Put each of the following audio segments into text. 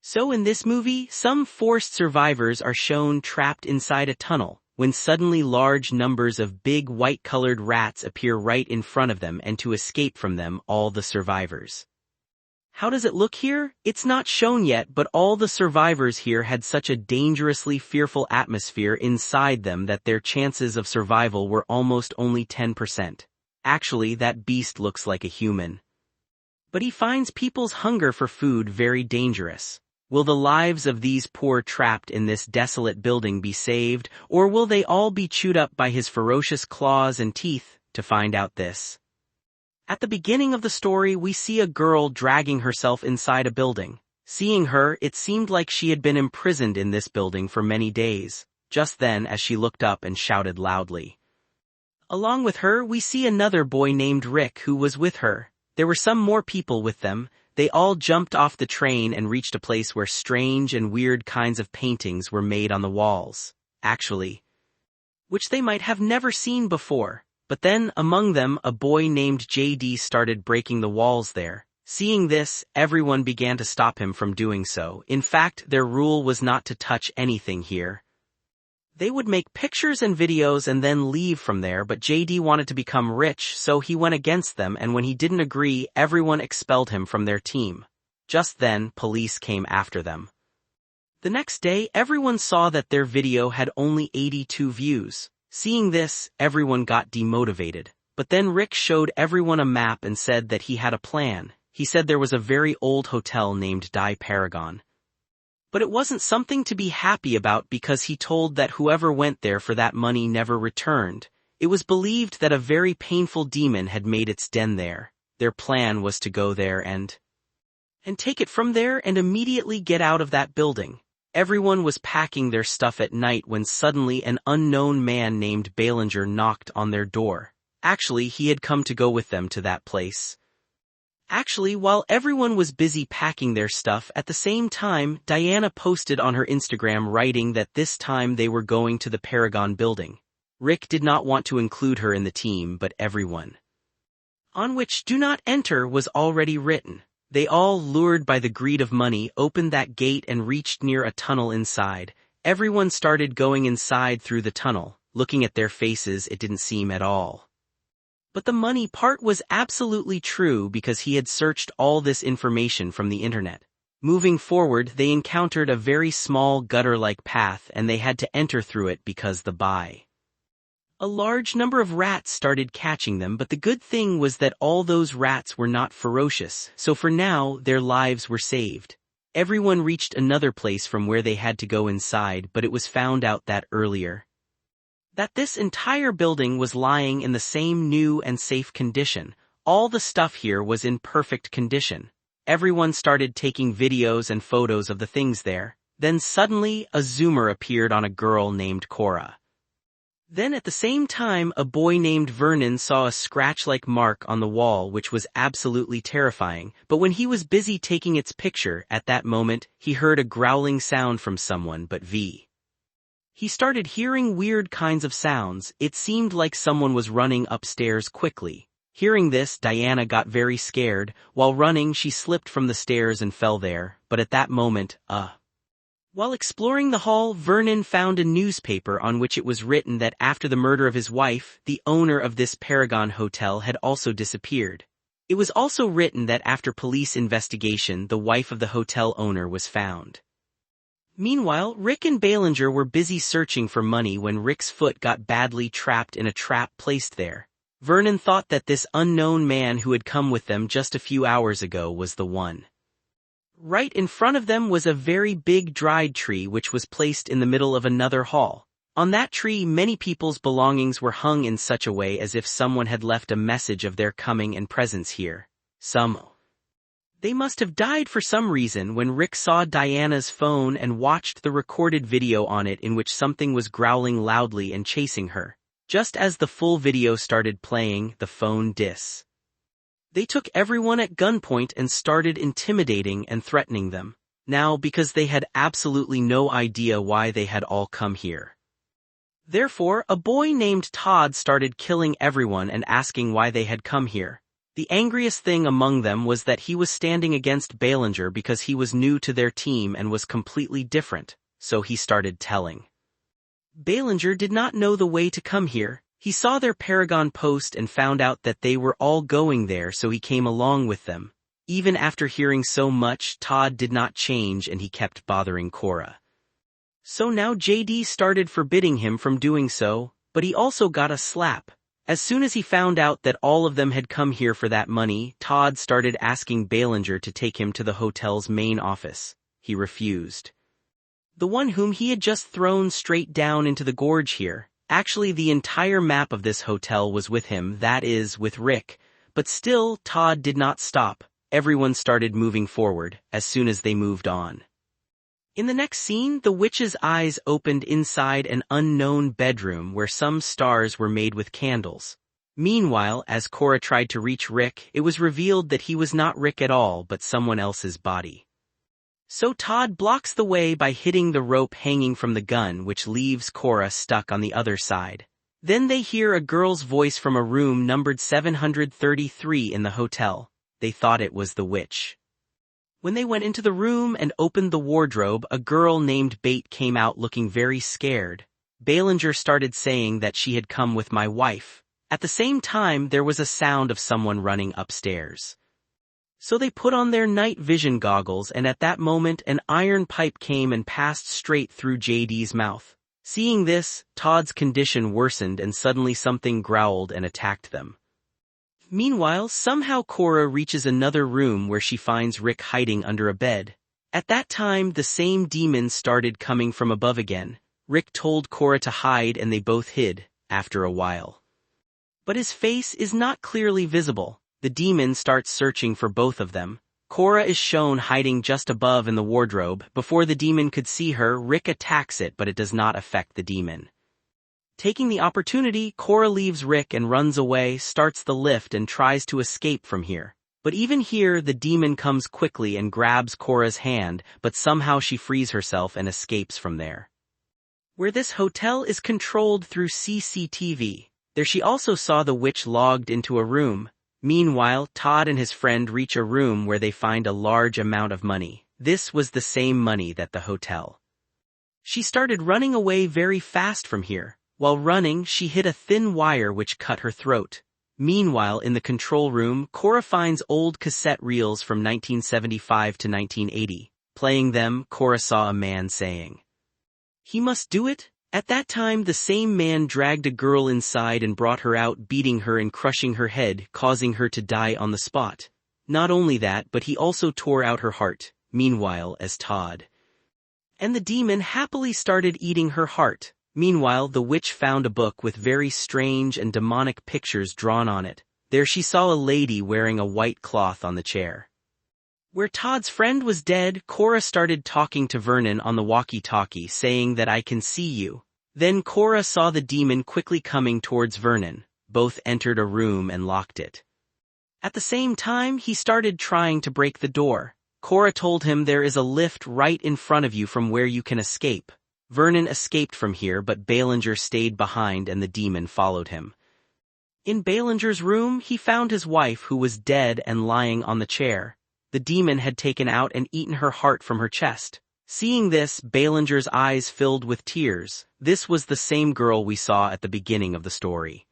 So in this movie, some forced survivors are shown trapped inside a tunnel, when suddenly large numbers of big white-colored rats appear right in front of them, and to escape from them all the survivors. How does it look here? It's not shown yet, but all the survivors here had such a dangerously fearful atmosphere inside them that their chances of survival were almost only 10%. Actually, that beast looks like a human. But he finds people's hunger for food very dangerous. Will the lives of these poor trapped in this desolate building be saved, or will they all be chewed up by his ferocious claws and teeth? To find out this. At the beginning of the story, we see a girl dragging herself inside a building. Seeing her, it seemed like she had been imprisoned in this building for many days. Just then, as she looked up and shouted loudly. Along with her, we see another boy named Rick who was with her. There were some more people with them. They all jumped off the train and reached a place where strange and weird kinds of paintings were made on the walls, actually, which they might have never seen before. But then, among them, a boy named JD started breaking the walls there. Seeing this, everyone began to stop him from doing so. In fact, their rule was not to touch anything here. They would make pictures and videos and then leave from there, but JD wanted to become rich, so he went against them, and when he didn't agree, everyone expelled him from their team. Just then, police came after them. The next day, everyone saw that their video had only 82 views. Seeing this, everyone got demotivated. But then Rick showed everyone a map and said that he had a plan. He said there was a very old hotel named Die Paragon. But it wasn't something to be happy about because he told that whoever went there for that money never returned. It was believed that a very painful demon had made its den there. Their plan was to go there and take it from there and immediately get out of that building. Everyone was packing their stuff at night when suddenly an unknown man named Ballinger knocked on their door. Actually, he had come to go with them to that place. Actually, while everyone was busy packing their stuff, at the same time, Diana posted on her Instagram writing that this time they were going to the Paragon building. Rick did not want to include her in the team, but everyone, on which "Do Not Enter" was already written. They all, lured by the greed of money, opened that gate and reached near a tunnel inside. Everyone started going inside through the tunnel. Looking at their faces, it didn't seem at all. But the money part was absolutely true because he had searched all this information from the internet. Moving forward, they encountered a very small gutter-like path and they had to enter through it because a large number of rats started catching them, but the good thing was that all those rats were not ferocious, so for now, their lives were saved. Everyone reached another place from where they had to go inside, but it was found out that earlier that this entire building was lying in the same new and safe condition. All the stuff here was in perfect condition. Everyone started taking videos and photos of the things there. Then suddenly, a zoomer appeared on a girl named Cora. Then at the same time, a boy named Vernon saw a scratch-like mark on the wall which was absolutely terrifying, but when he was busy taking its picture, at that moment, he heard a growling sound from someone but he started hearing weird kinds of sounds. It seemed like someone was running upstairs quickly. Hearing this, Diana got very scared. While running, she slipped from the stairs and fell there, but at that moment, while exploring the hall, Vernon found a newspaper on which it was written that after the murder of his wife, the owner of this Paragon hotel had also disappeared. It was also written that after police investigation, the wife of the hotel owner was found. Meanwhile, Rick and Ballinger were busy searching for money when Rick's foot got badly trapped in a trap placed there. Vernon thought that this unknown man who had come with them just a few hours ago was the one. Right in front of them was a very big dried tree which was placed in the middle of another hall. On that tree, many people's belongings were hung in such a way as if someone had left a message of their coming and presence here. They must have died for some reason. When Rick saw Diana's phone and watched the recorded video on it in which something was growling loudly and chasing her. Just as the full video started playing, the phone They took everyone at gunpoint and started intimidating and threatening them. Now, because they had absolutely no idea why they had all come here. Therefore, a boy named Todd started killing everyone and asking why they had come here. The angriest thing among them was that he was standing against Ballinger because he was new to their team and was completely different, so he started telling. Ballinger did not know the way to come here. He saw their Paragon post and found out that they were all going there, so he came along with them. Even after hearing so much, Todd did not change and he kept bothering Cora. So now JD started forbidding him from doing so, but he also got a slap. As soon as he found out that all of them had come here for that money, Todd started asking Ballinger to take him to the hotel's main office. He refused. The one whom he had just thrown straight down into the gorge here. Actually, the entire map of this hotel was with him, that is, with Rick. But still, Todd did not stop. Everyone started moving forward, as soon as they moved on. In the next scene, the witch's eyes opened inside an unknown bedroom where some stars were made with candles. Meanwhile, as Cora tried to reach Rick, it was revealed that he was not Rick at all but someone else's body. So Todd blocks the way by hitting the rope hanging from the gun, which leaves Cora stuck on the other side. Then they hear a girl's voice from a room numbered 733 in the hotel. They thought it was the witch. When they went into the room and opened the wardrobe, a girl named Bate came out looking very scared. Ballinger started saying that she had come with my wife. At the same time, there was a sound of someone running upstairs. So they put on their night vision goggles, and at that moment an iron pipe came and passed straight through JD's mouth. Seeing this, Todd's condition worsened and suddenly something growled and attacked them. Meanwhile, somehow Cora reaches another room where she finds Rick hiding under a bed. At that time, the same demon started coming from above again. Rick told Cora to hide and they both hid, after a while. But his face is not clearly visible. The demon starts searching for both of them. Cora is shown hiding just above in the wardrobe. Before the demon could see her, Rick attacks it, but it does not affect the demon. Taking the opportunity, Cora leaves Rick and runs away, starts the lift and tries to escape from here. But even here, the demon comes quickly and grabs Cora's hand, but somehow she frees herself and escapes from there. Where this hotel is controlled through CCTV. There she also saw the witch logged into a room. Meanwhile, Todd and his friend reach a room where they find a large amount of money. This was the same money that the hotel. She started running away very fast from here. While running, she hit a thin wire which cut her throat. Meanwhile, in the control room, Cora finds old cassette reels from 1975 to 1980. Playing them, Cora saw a man saying, "He must do it." At that time, the same man dragged a girl inside and brought her out, beating her and crushing her head, causing her to die on the spot. Not only that, but he also tore out her heart. Meanwhile, as Todd and the demon happily started eating her heart. Meanwhile, the witch found a book with very strange and demonic pictures drawn on it. There she saw a lady wearing a white cloth on the chair. Where Todd's friend was dead, Cora started talking to Vernon on the walkie-talkie, saying that I can see you. Then Cora saw the demon quickly coming towards Vernon. Both entered a room and locked it. At the same time, he started trying to break the door. Cora told him there is a lift right in front of you from where you can escape. Vernon escaped from here, but Ballinger stayed behind and the demon followed him. In Ballinger's room, he found his wife who was dead and lying on the chair. The demon had taken out and eaten her heart from her chest. Seeing this, Ballinger's eyes filled with tears. This was the same girl we saw at the beginning of the story.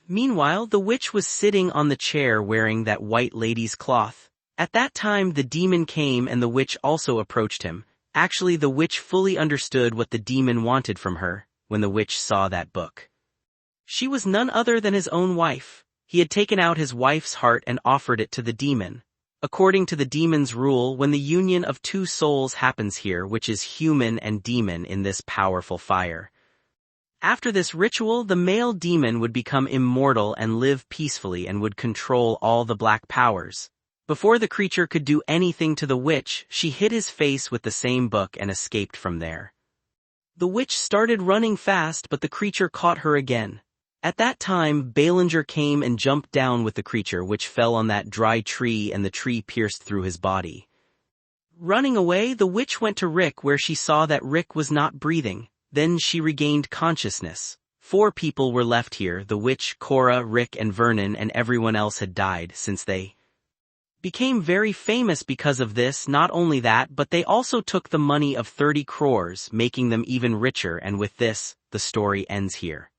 Meanwhile, the witch was sitting on the chair wearing that white lady's cloth. At that time, the demon came and the witch also approached him. Actually, the witch fully understood what the demon wanted from her when the witch saw that book. She was none other than his own wife. He had taken out his wife's heart and offered it to the demon. According to the demon's rule, when the union of two souls happens here, which is human and demon in this powerful fire. After this ritual, the male demon would become immortal and live peacefully and would control all the black powers. Before the creature could do anything to the witch, she hit his face with the same book and escaped from there. The witch started running fast, but the creature caught her again. At that time, Ballinger came and jumped down with the creature, which fell on that dry tree and the tree pierced through his body. Running away, the witch went to Rick where she saw that Rick was not breathing. Then she regained consciousness. 4 people were left here: the witch, Cora, Rick and Vernon, and everyone else had died since they became very famous because of this. Not only that, but they also took the money of 30 crores, making them even richer, and with this, the story ends here.